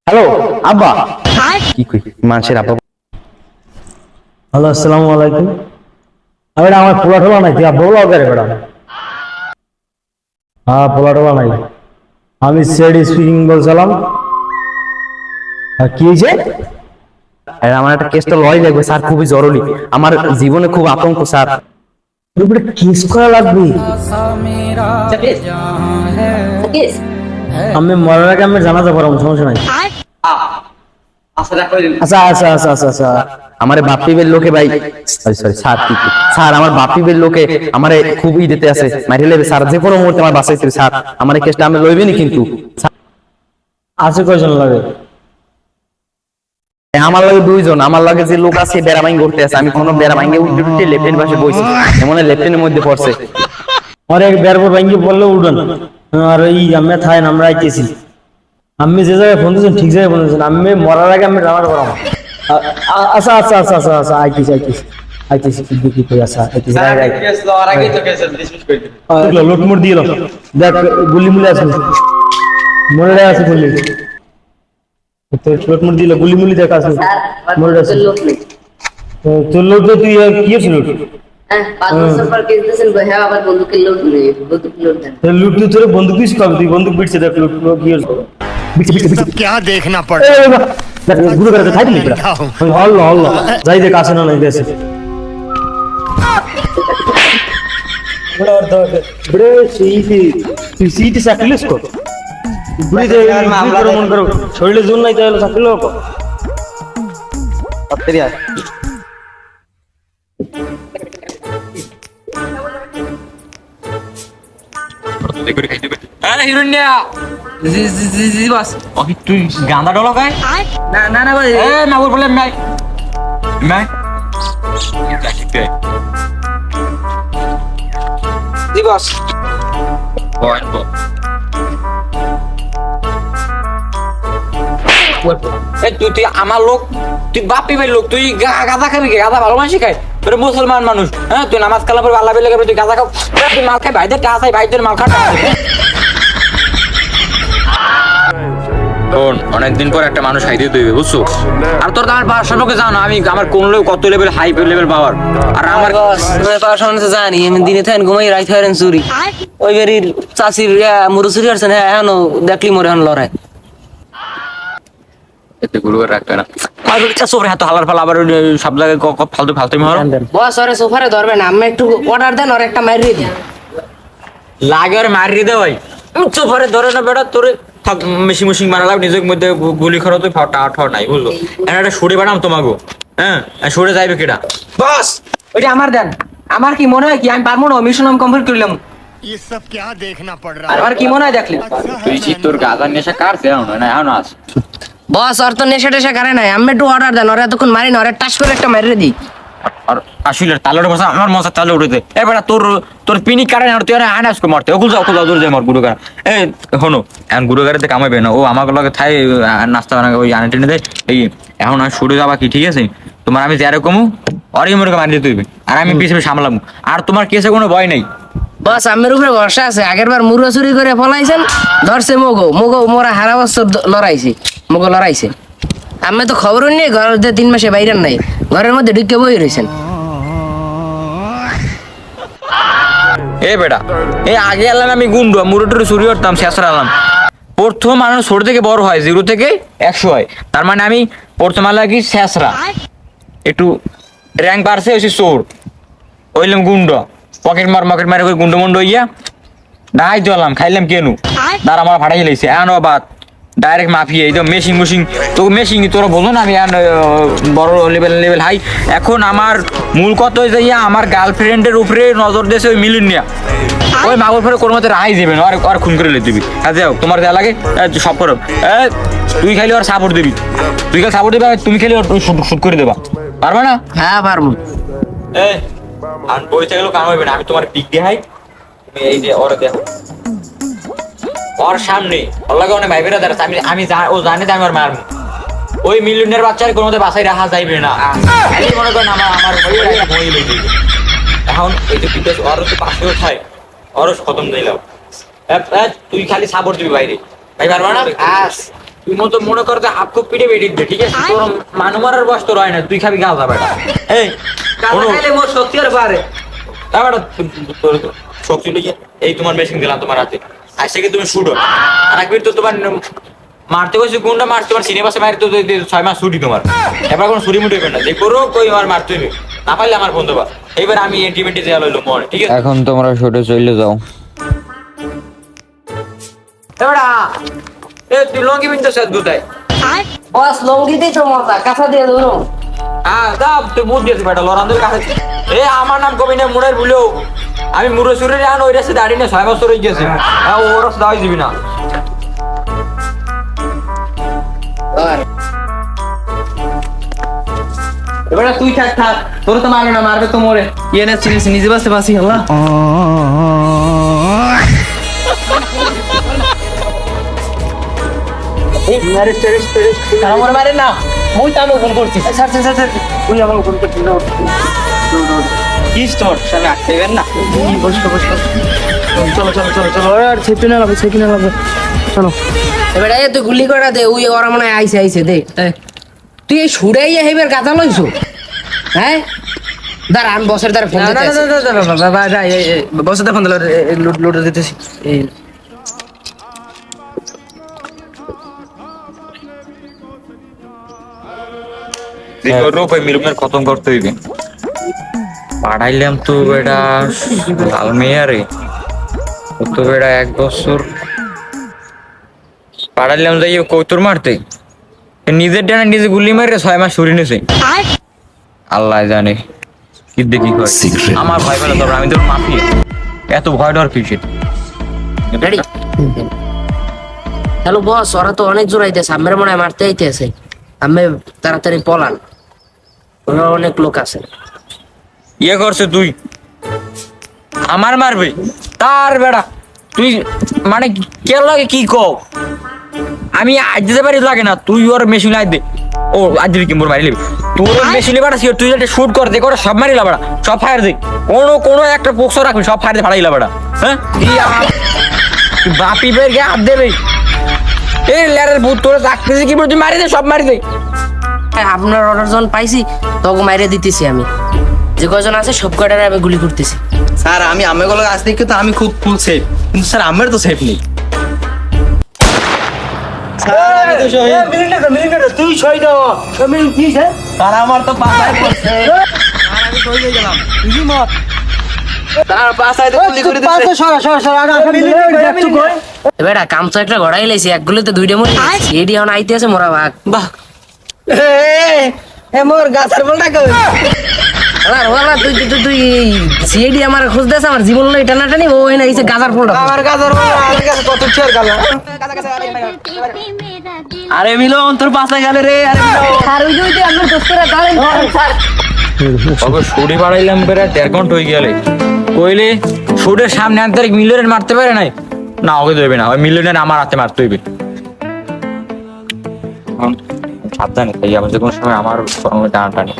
Hello আব্বা, কি কই মানুষের আব্বা। হ্যালো, আসসালামু আলাইকুম। আমি আমার পোলা টোলা নাই, তুই আব্বা বলা করে বেড়া। হ্যাঁ, পোলা টোলা নাই, আমি সেড স্পিকিং বলছিলাম। কি হয়েছে? আমার একটা কেসটা লয় লাগবে স্যার, খুবই জরুরি, আমার জীবনে খুব আতঙ্ক স্যার। কেস করা লাগবে? আমি মরার আগে আমি জানাতে পারবো, সমস্যা নাই। আচ্ছা আচ্ছা আচ্ছা আচ্ছা আচ্ছা, আমার বাপিবের লোকে ভাই, সরি সরি স্যার, স্যার আমার বাপিবের লোকে আমারে খুব দিতে আছে, মাইরে লেবে স্যার, যে কোনো মুহূর্তে আমার বাঁচাইতে স্যার, আমার এই কেসটা আমি লইবেনি কিন্তু। আছে কয়জন লাগে? আমার লাগে দুইজন, আমার লাগে যে লোক আছে বেড়া ভাঙ্গি করতে আছে, আমি কোনো বেড়া ভাঙ্গে উঠে লেফটের পাশে বইছি, এমন লেফটেনের মধ্যে পড়ছে। আর এক বেড় ভাঙ্গি বললে উঠেন, আর এই আমি থাকেন, আমরা আইতেছি। আমি যে জায়গায় ফোন দিয়েছেন ঠিক জায়গায় ফোন দিয়েছেন, আমি মরার আগে আমি জানাতে পারবো। আচ্ছা আচ্ছা আচ্ছা আচ্ছা আচ্ছা, আইতেছি আইতেছি আইতেছি, কি কই? আচ্ছা আইতেছি। লুটমুট দিয়ে দেখ, গুলি মুলি আছে, মনে আছে গুলি, লুটমুট দিল, গুলি মুলি দেখ আছে, মনে আছে তোর লোক। তুই কি ছিল? লুট তোর বন্দুক দিস কবে? তুই বন্দুক বিটছে, দেখ লুট কি क्या देखना पड़ গুরু করে খাই দিলি হল হল, যাই দেখ আসে না নাই দেশে। বড়ে সেইটি তুই সিটি সাকলিস কো বুড়ি দে মামলা মন করো, শরীরে জোর নাই তাহলে সাকলো কো সত্যি আর তুই গাঁদা ডলো খাই না না না না বলে নাই নাই জি বস তুই আমার লোক, তুই বাপি ভাই লোক, তুই গাঁদা খাবি? গাঁদা ভালো মানুষ খাই? তোর মুসলমান মানুষ, হ্যাঁ? তুই নামাজ কালাম পর আল্লাহ বেলে তুই গাঁদা খাও? তুই মাল খাই, ভাইদের টাকা খাই, ভাইদের মাল খাটা। অনেকদিন পর একটা মানুষ হাই দিয়ে দেবে, বুঝছো? আর তোর তো আমার বাসার লোকে জানো আমি আমার কোন লোক কত লেভেল হাই লেভেল পাওয়ার, আর আমার পাওয়ার জানি আমি দিনে থাকেন ঘুমাই রাইত হারেন চুরি ওই বাড়ির চাষির মুরু চুরি আসছেন। হ্যাঁ এখনো দেখলি মরে এখন লড়াই এতে গুরু রাখবে না হাত হালার ফাল, আবার সব জায়গায় ফালতু ফালতু বস ওরে সোফারে ধরবে না, আমি একটু অর্ডার দেন ওর একটা মারিয়ে দিই লাগে, ওর মারিয়ে দে ভাই, সোফারে ধরে না বেটা তোরে মেশিন মেশিন বানালাম নিজের মধ্যে গুলি খরচ তুই ঠাট নাই, বুঝলো? একটা সরে বানাম তোমাকে, হ্যাঁ সরে যাইবে কেটা? বস ওইটা আমার দেন, আমার কি মনে হয় কি আমি পারবো না মিশন আমি কমপ্লিট করলাম। ये सब क्या देखना पड़ रहा আর কি মনে হয় দেখলি তুই তোর গাজার নেশা কাটছে না এখন আছে বস ওর তো নেশা টেশা করে নাই, আমি একটু অর্ডার দেন ওরা এতক্ষণ মারি না, ওরা টাচ করে একটা মারিয়ে দিই। আর আসলে তালের বসা আমার মশা তালে উঠেছে এবার তোর তোর পিনি কারণে আর তুই আনাস করে মারতে ওগুলো যাও দূর যায় আমার গুরুগার। এই হনো এখন গুরুগারে কামাইবে না, ও আমাকে লগে থাই নাস্তা বানা ওই আনে টেনে দেয়। এই এখন আমি সরে যাবা কি, ঠিক আছে? তোমার আমি যারে কমু অরি মরে মারি দিতে হইবে, আর আমি পিছিয়ে সামলাম, আর তোমার কেসে কোনো ভয় নাই। বস আমের উপরে ভরসা আছে, আগের বার মুরগা চুরি করে ফলাইছেন, ধরছে মগো মগো মোরা হারা বছর লড়াইছে, মগো লড়াইছে। আমি তো খবর নিয়ে ঘর 3 মাসে বাইরে নাই, ঘরের মধ্যে ঢুকে বই রয়েছেন। এ বেটা এই আগে এলাম আমি গুন্ডু মুরুটুরু চুরি করতাম, শেষ আলাম। প্রথম মানুষ ছোট থেকে বড় হয়, 0 থেকে 100 হয়, তার মানে আমি প্রথম আলা কি শেষরা একটু র্যাঙ্ক বাড়ছে, হয়েছে চোর, ওইলাম গুন্ড, পকেট মারে ওই গুন্ড মুন্ড হইয়া নাই জ্বলাম, খাইলাম কেনু তার আমার ফাটাই লাইছে এন বাদ ডাইরেক্ট মাফিয়া এই তো মেশিন মুশিং তো মেশিন তোরা বলো না আমি বড় লেভেল হাই। এখন আমার মূল কথা যাইয়া আমার গার্লফ্রেন্ডের উপরে নজর দিয়েছে ওই মিলুনিয়া, ওই মাগুর ফেরে কোনো মতে রাহাই দেবে না, আর খুন করে লে দিবি। কাজে যাও তোমার যা লাগে সব করো, তুই খাইলে ওর সাপোর্ট দিবি, তুই খালি সাপোর্ট দিবি, তুমি খালি শুট করে দেবা, পারবে না? হ্যাঁ পারবো। এই আর বইতে গেলেও কাম হইবে না, আমি তোমার পিক দেখাই, তুমি এই যে ওরা দেখো ওর সামনে ওর লাগে অনেক ভাই বেরা দাঁড়াচ্ছে, আমি ও জানি যে আমি ওর মারবো, ওই মিলিয়নের বাচ্চার কোনো মতে বাসায় রাখা যাইবে না। মনে করেন আমার এখন এই যে পিকটা ওর তো পাশে ওঠায় অরস খতম দিলাম। তুই খালি সাপোর্ট দিবি বাইরে, ভাই পারবা না? তুই মতো মনে কর যে হাফ কুপ পিটে বেরিয়ে দিবে, ঠিক আছে? তোর মানু মারার বয়স তোর হয় না, তুই খাবি গাঁজা বেটা। এই মোর সত্যি আর পারে তোর শক্তি লিখে এই তোমার মেশিন দিলাম তোমার হাতে, আজ থেকে তুমি শুডো। আর একবার তো তোমার মারতে গেছি কোনটা মারতে, তোমার সিনেমাসে মারতে 6 মাস ছুটি তোমার। এবার কোনো ছুটি মুটি হবে না, যে করো কই আমার মারতে হবে, না পারলে আমার ফোন দেবা। এইবার আমি এন্টিমেন্টে দেওয়া লইলো মনে, ঠিক আছে? এখন তোমরা শুটে চলে যাও। এবারে তুই লঙ্গি বিনতে সাথ কোথায়? বস লঙ্গিতেই তো মজা, কাঁচা দিয়ে ধরো। দাও তুই মুখ দিয়েছি বেটা লরানদের কাছে। আমার নাম কবি না মুরের ভুলেও, আমি মুরে সুরে আন ওই রাস্তায় দাঁড়িয়ে 6 বছর হয়ে গেছে। ওর রাস্তা দাওয়াই দিবি না। এবারে তুই থাক থাক, তোর তো মারবে না, মারবে তো মোরে। ইয়ে না চিনিস নিজে বাসে বাসি হল্লা। আমার মারে না, মুই তো ফোন করছি। স্যার স্যার স্যার তুই আমাকে ফোন করছিস না? কি স্টোর সামনে আটকে গেল না? বসো বসো, চলো চলো চলো চলো, আর সেফটি না লাগবে, সেফটি না লাগবে, চলো। এবারে তুই গুলি করা দে, ওই ওরা মনে হয় আইছে আইছে দে। তুই এই সুরাইয়া হেবার গাঁজা লইছো? হ্যাঁ দাঁড়া, আমি বসের দ্বারা ফোন দিতে বসের দ্বারা ফোন দিল, লুট দিতেছি। মিলুমের খতম করতে হইবে। পাঠাইলাম তো বেটা লাল মেয়ারে, ও তো বেটা 1 বছর পাঠাইলাম যাই কৌতুর মারতে, নিজের ডানা নিজে গুলি মারে 6 মাস ছুরি নিছে। আল্লাহ জানে কি দেখি করে। আমার ভয় পেলে তবে আমি তোর মাফিয়া, এত ভয় ডর কিসে? রেডি? হ্যালো বস, ওরা তো অনেক জোর আইতেছে, আমার মনে হয় মারতে আইতেছে। আমি তাড়াতাড়ি পলান, ওরা অনেক লোক আছে। ইয়ে করছে তুই আমার মারবে তার বেড়া, তুই মানে কে লাগে কি কও? আমি আজ দিতে পারি লাগে না, তুই ওর মেশিন আজ দে। ও আজ দিবি কি মোর মারি লিবি? তোর মেশিনে বাড়া তুই একটা শুট কর দে, করে সব মারিলা বেড়া, সব ফায়ার দে, কোনো একটা পোক্স রাখবি, সব ফায়ার দিয়ে ফাড়াইলা বেড়া। হ্যাঁ বাপি বের গে হাত দেবে, এই লেরের ভূত তোরা ডাকতেছি কি বলে, তুই মারি দে, সব মারি দে। আপনার অর্ডার যখন পাইছি তখন মাইরে দিতেছি, আমি যে কজন আছে সব কটারে আমি গুলি করতেছি। স্যার আমি আমেগুলো গাছ থেকে তো আমি খুব ফুল সেফ, কিন্তু স্যার আমার তো সেফ নেই। তুই শহীদ স্যার আমার তো পাশায় পড়ছে, আমি শহীদ হয়ে গেলাম। তার পাশায় তো গুলি করে দিচ্ছে। এবার কাম তো একটা গড়াই লাইছি, এক গুলিতে 2টা মরে গেছে। এডি এখন আইতে আছে মোরা ভাগ। বাহ মোর গাছের বলটা কই? আলার ওলা তুই তুই তুই সিএডি আমার খোঁজ দেছ, আমার জীবন লই টানাটানি ও এনে আইছে গাজার ফোনটা। আমার গাছের বল আমার কাছে কত ছেড় গেল। আরে মিলন তোর পাশায় গেলে রে। আরে আর ওই যে আমার দোস্তরা দাঁড়াই স্যার, ওকে ছুটি বাড়াইলাম বেড়া 1.5 ঘন্টা হয়ে গেলে, কইলে ছুটের সামনে আনতে মিলিয়নের মারতে পারে নাই না, ওকে দেবে না, ওই মিলিয়নের আমার হাতে মারতে হইবে। সাবধানে তাই আমার যে কোনো সময় আমার টানা টানি।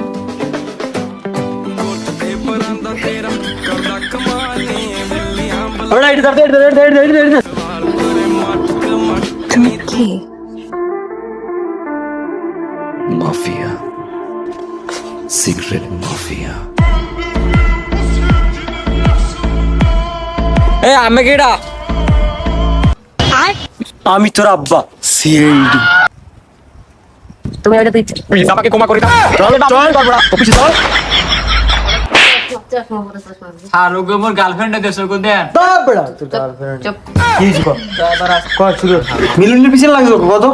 Mafia. Secret Mafia. এ আমি কেডা? আমি তোর আব্বা সিআইডি। তুমি এটা তুই প্লিজ আমাকে ক্ষমা করে দাও। চল অফিসে চল। আর ওকে মোর গার্লফ্রেন্ড দেশে কো দেন। মিলনের পিছনে লাগলো কত?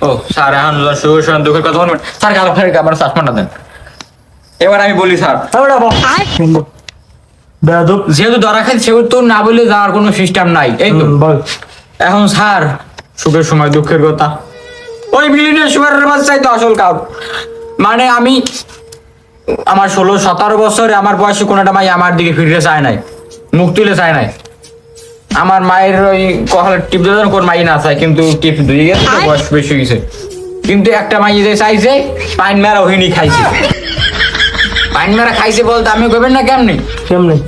ও স্যার এখন সুশান্ত দুঃখের কথা বলবেন স্যার, গার্লফ্রেন্ড আমার সাসপেন্ড দেন। এবার আমি বলি স্যার, যেহেতু ধরা খাই সেহেতু না বলে যাওয়ার কোনো সিস্টেম নাই, এই তো এখন স্যার সুখের সময় দুঃখের কথা, ওই মিলিয়নের সুগারের বাচ্চাই তো আসল কাজ। মানে আমি আমার 16-17 বছরে আমার বয়সে কোনোটা মাই আমার দিকে ফিরে চায় নাই, মুখ তুলে চায় নাই। আমার মায়ের ওই কপালের টিপ দেওয়ার কোন মাই না চায়, কিন্তু টিপ দিয়ে গেছে তো বয়স বেশি হয়েছে, কিন্তু একটা মাই যে চাইছে পাইন মেরা ওহিনি খাইছে। পাইন মেরা খাইছে বলতে আমি কবেন না কেমনে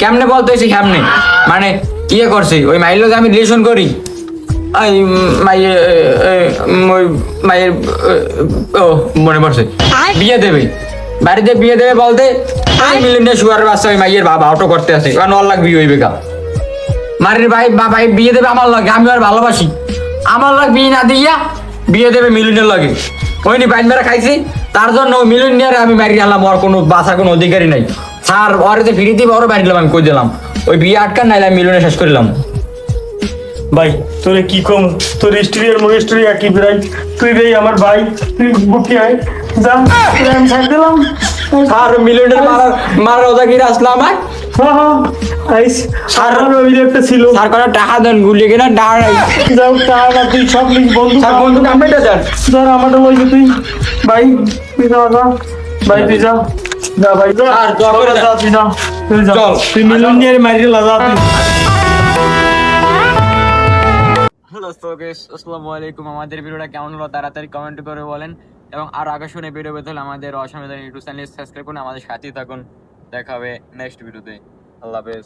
কেমনে বলতে হয়েছে কেমনে, মানে ইয়ে করছে ওই মাইয়ের লোক আমি রিলেশন করি ওই মাইয়ের ওই মাইয়ের ও মনে পড়ছে বিয়ে দেবে বাড়িতে বিয়ে দেবে বলতে মিলিয়নের সুগারের বাচ্চা ওই মাইয়ের বাবা অটো করতে আছে কারণ 9 লাখ বিয়ে হইবে গা মারির ভাই বাবাই বিয়ে দেবে আমার লাগে আমি আর ভালোবাসি আমার লাগ বিয়ে না দিয়া বিয়ে দেবে মিলিয়নের লাগে ওই নি বাইন মেরা খাইছি তার জন্য ওই মিলিয়নের আমি মারি আনলাম ওর কোনো বাঁচার কোনো অধিকারই নাই স্যার ওরে যে ফিরিতে বড় বাড়ি দিলাম আমি কই দিলাম ওই বিয়ে আটকান নাইলে আমি মিলিয়নে শেষ করলাম ভাই তোরে কি কম তোর স্ত্রী আর মোর স্ত্রী একই প্রায় তুই রে আমার ভাই তুই বুকে আয় যা তোরে আমি ছাড় দিলাম আর মিলিয়নের মারার ওদাগির আসলাম আমার হ্যাঁ হ্যাঁ আইস আর ওই একটা ছিল স্যার কোনো টাকা দেন গুলিয়ে কিনা দাঁড়াই যাও তাহলে তুই সব লিখ বন্ধু স্যার বন্ধু কামড়ে দেন ধর আমারটা লইছে তুই ভাই তুই যা যা ভাই তুই যা যা ভাই যা আর দোয়া করে যা তুই যা তুই যা চল। তুই মিলনের মারিয়ে লাগা তুই হ্যালো সো গাইস আসসালামু আলাইকুম আমাদের ভিডিওটা কেমন হলো তাড়াতাড়ি কমেন্ট করে বলেন এবং আর আকর্ষণীয় ভিডিও পেতে হলে আমাদের অসাময়িক ইউটিউব চ্যানেল সাবস্ক্রাইব করুন আমাদের সাথেই থাকুন দেখা হবে নেক্সট ভিডিওতে আল্লাহ হাফেজ